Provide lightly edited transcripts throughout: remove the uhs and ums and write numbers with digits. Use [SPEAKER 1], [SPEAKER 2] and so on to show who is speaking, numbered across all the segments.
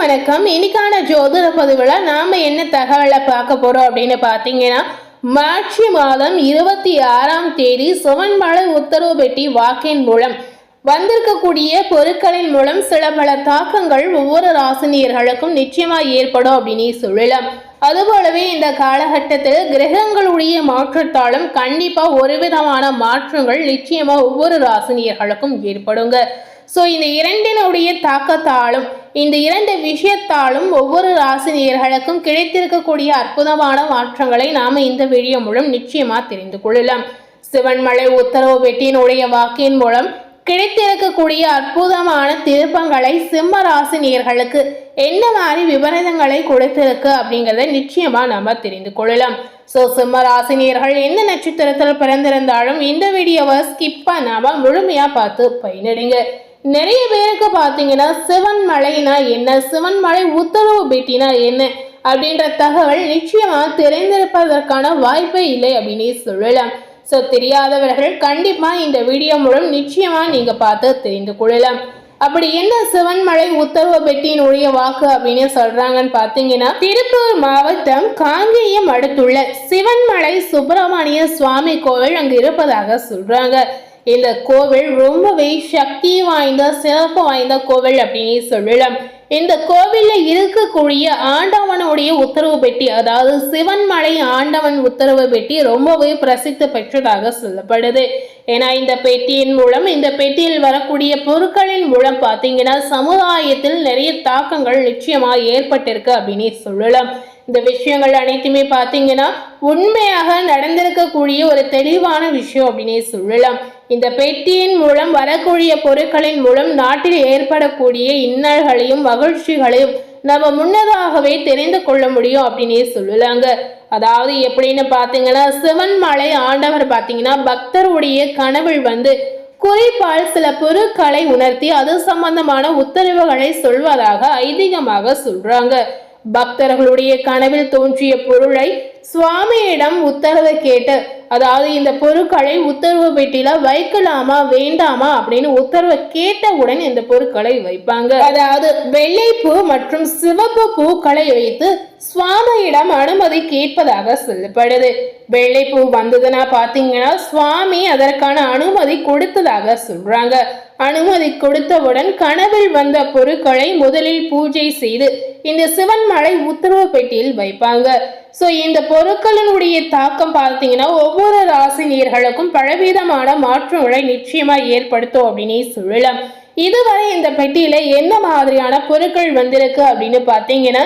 [SPEAKER 1] வணக்கம். இன்னைக்கான ஜோதிட பதிவுல நாம என்ன தகவலை பார்க்க போறோம் அப்படின்னு பாத்தீங்கன்னா, மார்ச் மாதம் 26ஆம் தேதி சிவன்மலை உத்தரவு பெட்டி வாக்கின் மூலம் வந்திருக்கக்கூடிய பொருட்களின் மூலம் சில பல தாக்கங்கள் ஒவ்வொரு ராசினியர்களுக்கும் நிச்சயமா ஏற்படும் அப்படின்னு சொல்லலாம். அதுபோலவே இந்த காலகட்டத்தில் கிரகங்களுடைய மாற்றத்தாலும் கண்டிப்பா ஒரு விதமான மாற்றங்கள் நிச்சயமா ஒவ்வொரு ராசினியர்களுக்கும் ஏற்படுங்க. ஸோ இந்த இரண்டினுடைய தாக்கத்தாலும் இந்த இரண்டு விஷயத்தாலும் ஒவ்வொரு ராசினியர்களுக்கும் கிடைத்திருக்கக்கூடிய அற்புதமான மாற்றங்களை நாம இந்த வீடியோ மூலம் நிச்சயமா தெரிந்து கொள்ளலாம். சிவன்மலை உத்தரவு பெட்டியினுடைய வாக்கின் மூலம் கிடைத்திருக்கக்கூடிய அற்புதமான திருப்பங்களை சிம்ம ராசினியர்களுக்கு என்ன மாதிரி விபரீதங்களை கொடுத்திருக்கு அப்படிங்கிறத நிச்சயமா நாம தெரிந்து கொள்ளலாம். ஸோ சிம்ம ராசினியர்கள் எந்த நட்சத்திரத்தில் பிறந்திருந்தாலும் இந்த வீடியோவை ஸ்கிப் பண்ணாம முழுமையா பார்த்து பயனடைங்க. நிறைய பேருக்கு பார்த்தீங்கன்னா சிவன்மலைனா என்ன, சிவன்மலை உத்தரவு பெட்டினா என்ன அப்படின்ற தகவல் நிச்சயமா தெரிந்திருப்பதற்கான வாய்ப்பே இல்லை அப்படின்னு சொல்லலாம். ஸோ தெரியாதவர்கள் கண்டிப்பா இந்த வீடியோ மூலம் நிச்சயமா நீங்க பார்த்து தெரிந்து கொள்ளலாம். அப்படி என்ன சிவன்மலை உத்தரவு பெட்டியினுடைய வாக்கு அப்படின்னு சொல்றாங்கன்னு பாத்தீங்கன்னா, திருப்பூர் மாவட்டம் காங்கேயம் அடுத்துள்ள சிவன்மலை சுப்பிரமணிய சுவாமி கோவில் அங்கு இருப்பதாக சொல்றாங்க. இந்த கோவில் ரொம்பவே சக்தி வாய்ந்த சிறப்பு வாய்ந்த கோவில் அப்படின்னு சொல்லலாம். இந்த கோவில்ல இருக்கக்கூடிய ஆண்டவனுடைய உத்தரவு பெட்டி, அதாவது சிவன்மலை ஆண்டவன் உத்தரவு பெட்டி ரொம்பவே பிரசித்தி பெற்றதாக சொல்லப்படுது. ஏன்னா இந்த பெட்டியின் மூலம், இந்த பெட்டியில் வரக்கூடிய பொருட்களின் மூலம் பார்த்தீங்கன்னா சமுதாயத்தில் நிறைய தாக்கங்கள் நிச்சயமா ஏற்பட்டிருக்கு அப்படின்னு சொல்லலாம். இந்த விஷயங்கள் அனைத்துமே பார்த்தீங்கன்னா உண்மையாக நடந்திருக்கக்கூடிய ஒரு தெளிவான விஷயம் அப்படின்னே சொல்லலாம். இந்த பெட்டியின் மூலம் வரக்கூடிய பொருட்களின் மூலம் நாட்டில் ஏற்படக்கூடிய இன்னல்களையும் மகிழ்ச்சிகளையும் நம்ம முன்னதாகவே தெரிந்து கொள்ள முடியும் அப்படின்னே சொல்லலாங்க. அதாவது எப்படின்னு பார்த்தீங்கன்னா, சிவன்மலை ஆண்டவர் பார்த்தீங்கன்னா பக்தருடைய கனவில் வந்து குறிப்பால் சில பொருட்களை உணர்த்தி அது சம்பந்தமான உத்தரவுகளை சொல்வதாக ஐதீகமாக சொல்றாங்க. பக்தர்களுடைய கனவில் தோன்றிய பொருளை சுவாமியிடம் உத்தரவை கேட்டு, அதாவது இந்த பொருட்களை உத்தரவு பெட்டியில வைக்கலாமா வேண்டாமா அப்படின்னு உத்தரவை கேட்டவுடன் இந்த பொருட்களை வைப்பாங்க. அதாவது வெள்ளை பூ மற்றும் சிவப்பு பூக்களை வைத்து சுவாமியிடம் அனுமதி கேட்பதாக சொல்லப்படுது. வெள்ளை பூ வந்ததுன்னா பாத்தீங்கன்னா சுவாமி அதற்கான அனுமதி கொடுத்ததாக சொல்றாங்க. அனுமதி கொடுத்தவுடன் கனவில் வந்த பொருட்களை முதலில் பூஜை செய்து இந்த சிவன்மலை உத்தரவு பெட்டியில் வைப்பாங்க. ஸோ இந்த பொருட்களினுடைய தாக்கம் பார்த்தீங்கன்னா ஒவ்வொரு ராசினியர்களுக்கும் பலவிதமான மாற்றங்களை நிச்சயமா ஏற்படுத்தும் அப்படின்னு சொல்லலாம். இதுவரை இந்த பெட்டியில என்ன மாதிரியான பொருட்கள் வந்திருக்கு அப்படின்னு பார்த்தீங்கன்னா,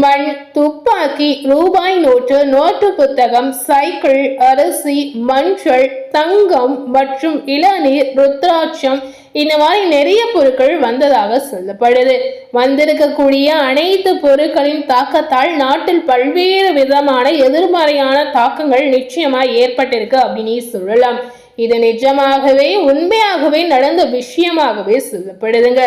[SPEAKER 1] மண், துப்பாக்கி, ரூபாய் நோட்டு, நோட்டு புத்தகம், சைக்கிள், அரிசி, மஞ்சள், தங்கம் மற்றும் இளநீர், ருத்ராட்சம், இந்த மாதிரி நிறைய பொருட்கள் வந்ததாக சொல்லப்படுது. வந்திருக்கக்கூடிய அனைத்து பொருட்களின் தாக்கத்தால் நாட்டில் பல்வேறு விதமான எதிர்மறையான தாக்கங்கள் நிச்சயமா ஏற்பட்டிருக்கு அப்படின்னு சொல்லலாம். இது நிஜமாகவே உண்மையாகவே நடந்த விஷயமாகவே சொல்லப்படுதுங்க.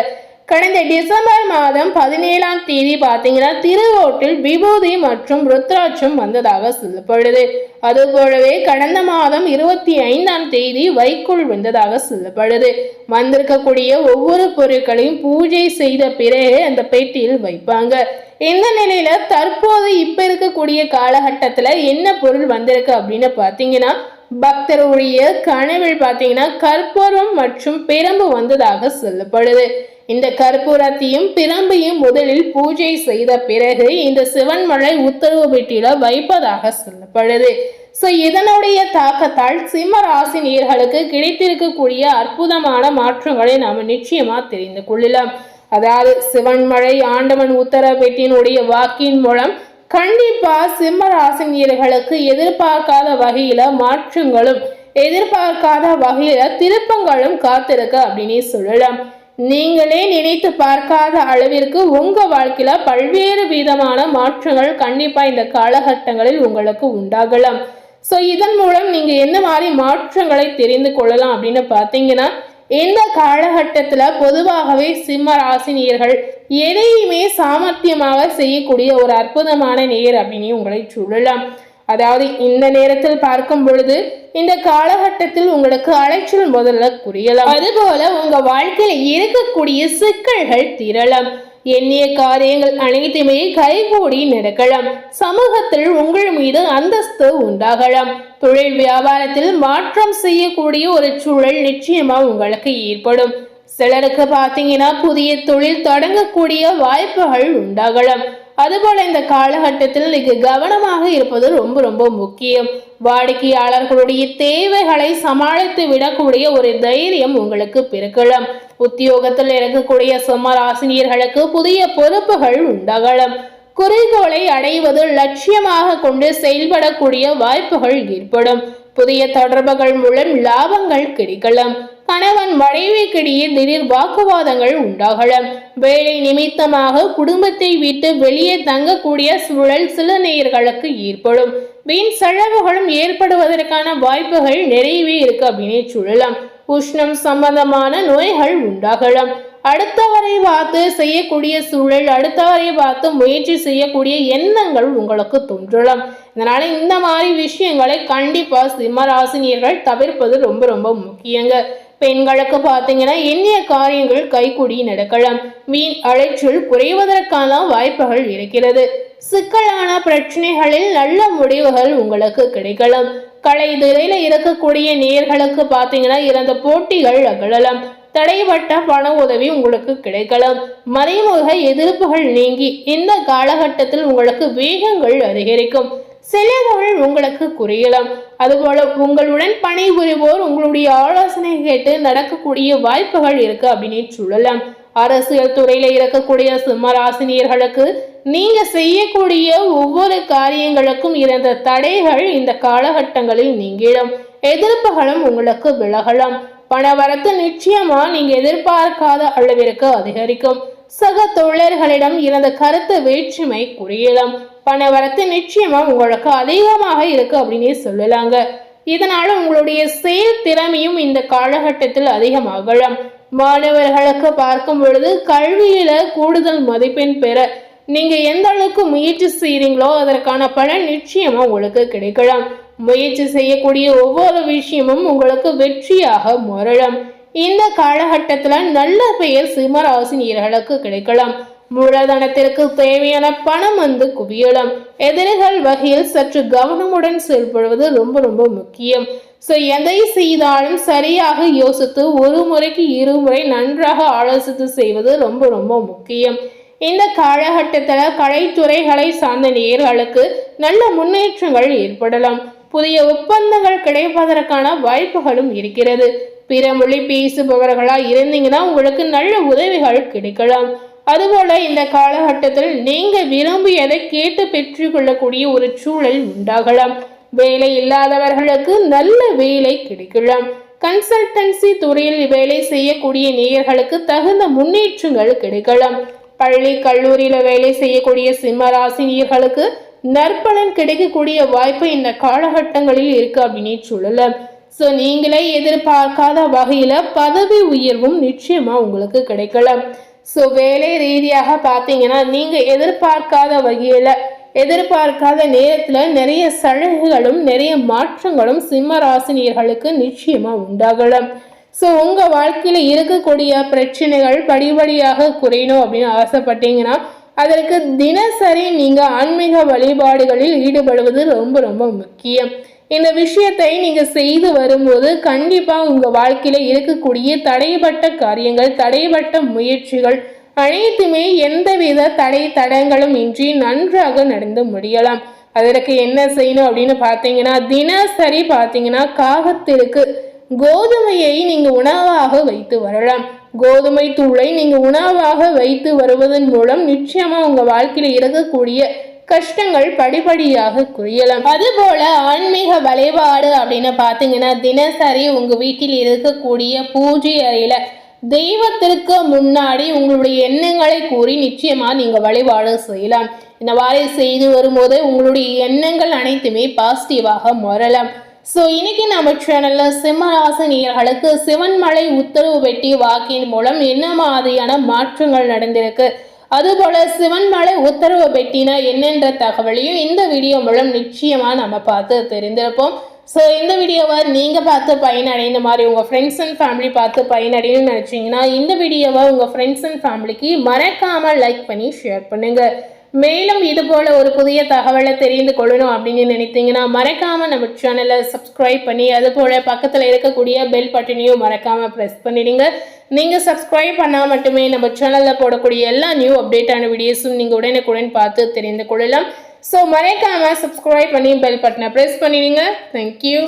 [SPEAKER 1] கடந்த டிசம்பர் மாதம் 17ஆம் தேதி பார்த்தீங்கன்னா திருவோட்டில் விபூதி மற்றும் ருத்ராட்சம் வந்ததாக சொல்லப்படுது. அதுபோலவே கடந்த மாதம் 25ஆம் தேதி வைக்கோல் வந்ததாக சொல்லப்படுது. வந்திருக்கக்கூடிய ஒவ்வொரு பொருட்களையும் பூஜை செய்த பிறகு அந்த பெட்டியில் வைப்பாங்க. இந்த நிலையில தற்போது இப்ப இருக்கக்கூடிய காலகட்டத்துல என்ன பொருள் வந்திருக்கு அப்படின்னு பாத்தீங்கன்னா, பக்தருடைய கனவில் பார்த்தீங்கன்னா கற்பூரம் மற்றும் பிரம்பு வந்ததாக சொல்லப்படுது. இந்த கற்பூரத்தையும் பிரம்பையும் முதலில் பூஜை செய்த பிறகு இந்த சிவன்மலை உத்தரவு பெட்டியில வைப்பதாக சொல்லப்படுது. ஸோ இதனுடைய தாக்கத்தால் சிம்ம ராசினியர்களுக்கு கிடைத்திருக்கக்கூடிய அற்புதமான மாற்றங்களை நாம நிச்சயமா தெரிந்து கொள்ளலாம். அதாவது சிவன்மலை ஆண்டவன் உத்தரவு பெட்டியினுடைய வாக்கின் மூலம் கண்டிப்பா சிம்ம ராசினியர்களுக்கு எதிர்பார்க்காத வகையில மாற்றங்களும் எதிர்பார்க்காத வகையில திருப்பங்களும் காத்திருக்கு அப்படின்னு சொல்லலாம். நீங்களே நினைத்து பார்க்காத அளவிற்கு உங்க வாழ்க்கையில பல்வேறு விதமான மாற்றங்கள் கண்டிப்பா இந்த காலகட்டங்களில் உங்களுக்கு உண்டாகலாம். ஸோ இதன் மூலம் நீங்க என்ன மாதிரி மாற்றங்களை தெரிந்து கொள்ளலாம் அப்படின்னு பார்த்தீங்கன்னா, இந்த காலகட்டத்துல பொதுவாகவே சிம்ம ராசினியர்கள் எதையுமே சாமர்த்தியமாக செய்யக்கூடிய ஒரு அற்புதமான நேர் அப்படின்னு உங்களை சொல்லலாம். அதாவது இந்த நேரத்தில் பார்க்கும் பொழுது இந்த காலகட்டத்தில் உங்களுக்கு அலைச்சல் முதல்ல குறையலாம். அதுபோல உங்க வாழ்க்கையில் இருக்கக்கூடிய சிக்கல்கள் தீரலாம். எண்ணிய காரியங்கள் அனைத்துமே கைகூடி நடக்கலாம். சமூகத்தில் உங்கள் மீது அந்தஸ்து உண்டாகலாம். தொழில் வியாபாரத்தில் மாற்றம் செய்யக்கூடிய ஒரு சூழல் நிச்சயமா உங்களுக்கு ஏற்படும். சிலருக்கு பாத்தீங்கன்னா புதிய தொழில் தொடங்கக்கூடிய வாய்ப்புகள் உண்டாகலாம். அதுபோல இந்த காலகட்டத்தில் நீங்க கவனமாக இருப்பது ரொம்ப ரொம்ப முக்கியம். வாடிக்கையாளர்களுடைய தேவைகளை சமாளித்து விடக்கூடிய ஒரு தைரியம் உங்களுக்கு பிறக்கலாம். உத்தியோகத்தில் இருக்கக்கூடிய சிம்மராசினியர்களுக்கு புதிய பொறுப்புகள் உண்டாகலாம். குறிக்கோளை அடைவது லட்சியமாக கொண்டு செயல்படக்கூடிய வாய்ப்புகள் ஏற்படும். புதிய தொடர்புகள் மூலம் லாபங்கள் கிடைக்கலாம். கணவன் மனைவிக்கிடையே திடீர் வாக்குவாதங்கள் உண்டாகலாம். வேலை நிமித்தமாக குடும்பத்தை விட்டு வெளியே தங்கக்கூடிய சூழல் சில நேயர்களுக்கு ஏற்படும். வீண் செலவுகளும் ஏற்படுவதற்கான வாய்ப்புகள் நிறையவே இருக்கு அப்படின்னு சொல்லலாம். உஷ்ணம் சம்பந்தமான நோய்கள் உண்டாகலாம். அடுத்தவரை பார்த்து செய்யக்கூடிய சூழல், அடுத்தவரை பார்த்து முயற்சி செய்யக்கூடிய எண்ணங்கள் உங்களுக்கு தோன்றலாம். இதனால இந்த மாதிரி விஷயங்களை கண்டிப்பா சிம்மராசினியர்கள் தவிர்ப்பது ரொம்ப ரொம்ப முக்கியங்க. பெண்களுக்கு பார்த்தீங்கன்னா எண்ணிய காரியங்கள் கைகூடி நடக்கலாம். வீண் அலைச்சல் குறைவதற்கான வாய்ப்புகள் இருக்கிறது. சிக்கலான பிரச்சனைகளில் நல்ல முடிவுகள் உங்களுக்கு கிடைக்கலாம். கலைத்துறையில இருக்கக்கூடிய நேயர்களுக்கு பார்த்தீங்கன்னா இறந்த போட்டிகள் அகழலாம். தடைப்பட்ட பண உதவி உங்களுக்கு கிடைக்கலாம். மறைமுக எதிர்ப்புகள் நீங்கி இந்த காலகட்டத்தில் உங்களுக்கு வேகங்கள் அதிகரிக்கும். செலவுகள் உங்களுக்கு குறையலாம். அதுபோல உங்களுடன் பணிபுரிவோர் உங்களுடைய ஆலோசனை கேட்டு நடக்கக்கூடிய வாய்ப்புகள் இருக்கு அப்படின்னு சொல்லலாம். அரசியல் துறையில இருக்கக்கூடிய சிம்மராசினியர்களுக்கு நீங்க செய்யக்கூடிய ஒவ்வொரு காரியங்களுக்கும் இருந்த தடைகள் இந்த காலகட்டங்களில் நீங்கிடும். எதிர்ப்புகளும் உங்களுக்கு விலகலாம். பணவரத்து நிச்சயமா நீங்க எதிர்பார்க்காத அளவிற்கு அதிகரிக்கும். சக தொழிலர்களிடம் இருந்த கருத்து வேற்றுமை குறையலாம். பணவரத்து நிச்சயமா உங்களுக்கு அதிகமாக இருக்கு அப்படின்னு சொல்லலாங்க. இதனால உங்களுடைய செயல் திறமையும் இந்த காலகட்டத்தில் அதிகமாகலாம். மாணவர்களுக்கு பார்க்கும் பொழுது கல்வியில கூடுதல் மதிப்பெண் பெற நீங்க எந்த அளவுக்கு முயற்சி செய்யறீங்களோ அதற்கான பலன் நிச்சயமா உங்களுக்கு கிடைக்கலாம். முயற்சி செய்யக்கூடிய ஒவ்வொரு விஷயமும் உங்களுக்கு வெற்றியாக மாறலாம். இந்த காலகட்டத்துல நல்ல பெயர் சிம்மராசினியர்களுக்கு கிடைக்கலாம். மூலதனத்திற்கு தேவையான பணம் வந்து குவியலாம். எதிரிகள் வகையில் சற்று கவனமுடன் செயல்படுவது ரொம்ப ரொம்ப முக்கியம். எதை செய்தாலும் சரியாக யோசித்து ஒரு முறைக்கு இருமுறை நன்றாக ஆலோசித்து செய்வது ரொம்ப ரொம்ப முக்கியம். இந்த காலகட்டத்துல கலைத்துறைகளை சார்ந்த நேயர்களுக்கு நல்ல முன்னேற்றங்கள் ஏற்படலாம். புதிய ஒப்பந்தங்கள் கிடைப்பதற்கான வாய்ப்புகளும் இருக்கிறது. பிற மொழி பேசுபவர்களா இருந்தீங்கன்னா உங்களுக்கு நல்ல உதவிகள் கிடைக்கலாம். அதுபோல இந்த காலகட்டத்தில் நீங்க விரும்பியதை கேட்டு பெற்றுக்கொள்ளக்கூடிய ஒரு சூழல் உண்டாகலாம். வேலை இல்லாதவர்களுக்கு நல்ல வேலை கிடைக்கலாம். கன்சல்டன்சி துறையில் வேலை செய்யக்கூடிய நேயர்களுக்கு தகுந்த முன்னேற்றங்கள் கிடைக்கலாம். பள்ளி கல்லூரியில வேலை செய்யக்கூடிய சிம்மராசினியர்களுக்கு நற்பலன் கிடைக்கக்கூடிய வாய்ப்பு இந்த காலகட்டங்களில் இருக்கு அப்படின்னு சொல்லலாம். நீங்களே எதிர்பார்க்காத வகையில பதவி உயர்வும் நிச்சயமா உங்களுக்கு கிடைக்கலாம். வேலை ரீதியாக பார்த்தீங்கன்னா நீங்க எதிர்பார்க்காத வகையில எதிர்பார்க்காத நேரத்துல நிறைய சலுகைகளும் நிறைய மாற்றங்களும் சிம்ம ராசினியர்களுக்கு நிச்சயமா உண்டாகலாம். உங்க வாழ்க்கையில இருக்கக்கூடிய பிரச்சனைகள் படிப்படியாக குறையணும் அப்படின்னு ஆசைப்பட்டீங்கன்னா அதற்கு தினசரி நீங்க ஆன்மீக வழிபாடுகளில் ஈடுபடுவது ரொம்ப ரொம்ப முக்கியம். இந்த விஷயத்தை நீங்க செய்து வரும்போது கண்டிப்பா உங்க வாழ்க்கையில இருக்கக்கூடிய தடைப்பட்ட காரியங்கள், தடைப்பட்ட முயற்சிகள் அனைத்துமே எந்தவித தடங்களும் இன்றி நன்றாக நடந்து முடியலாம். அதற்கு என்ன செய்யணும் அப்படின்னு பார்த்தீங்கன்னா தினசரி பார்த்தீங்கன்னா காகத்திற்கு கோதுமையை நீங்க உணவாக வைத்து வரலாம். கோதுமை தூளை நீங்க உணவாக வைத்து வருவதன் மூலம் நிச்சயமா உங்க வாழ்க்கையில இருக்கக்கூடிய கஷ்டங்கள் படிப்படியாக குறையலாம். அதுபோல ஆன்மீக வழிபாடு அப்படின்னு பார்த்தீங்கன்னா தினசரி உங்க வீட்டில் இருக்கக்கூடிய பூஜை அறையில தெய்வத்திற்கு முன்னாடி உங்களுடைய எண்ணங்களை கூறி நிச்சயமா நீங்க வழிபாடு செய்யலாம். இந்த மாதிரி செய்து வரும்போது உங்களுடைய எண்ணங்கள் அனைத்துமே பாசிட்டிவாக மாறலாம். இன்னைக்கு நம்ம சேனல்ல சிம்மராசி நேயர்களுக்கு சிவன்மலை உத்தரவு பெட்டி வாக்கின் மூலம் என்ன மாதிரியான மாற்றங்கள் நடந்திருக்கு, அதுபோல சிவன்மலை உத்தரவு பெட்டினா என்னென்ற தகவலையும் இந்த வீடியோ மூலம் நிச்சயமா நம்ம பார்த்து தெரிந்திருப்போம். ஸோ இந்த வீடியோவை நீங்கள் பார்த்து பயனடைந்த மாதிரி உங்கள் ஃப்ரெண்ட்ஸ் அண்ட் ஃபேமிலி பார்த்து பயனடையணும்னு நினச்சிங்கன்னா இந்த வீடியோவை உங்கள் ஃப்ரெண்ட்ஸ் அண்ட் ஃபேமிலிக்கு மறக்காமல் லைக் பண்ணி ஷேர் பண்ணுங்கள். மேலும் இது போல் ஒரு புதிய தகவலை தெரிந்து கொள்ளணும் அப்படின்னு நினைத்தீங்கன்னா மறக்காமல் நம்ம சேனலை சப்ஸ்கிரைப் பண்ணி அது போல் பக்கத்தில் இருக்கக்கூடிய பெல் பட்டனையும் மறக்காமல் ப்ரெஸ் பண்ணிடுங்க. நீங்கள் சப்ஸ்கிரைப் பண்ணால் மட்டுமே நம்ம சேனலில் போடக்கூடிய எல்லா நியூ அப்டேட்டான வீடியோஸும் நீங்கள் உடனுக்குடன் பார்த்து தெரிந்து கொள்ளலாம். ஸோ மறக்காமல் சப்ஸ்கிரைப் பண்ணி பெல் பட்டனை ப்ரெஸ் பண்ணிடுங்க. தேங்க்யூ.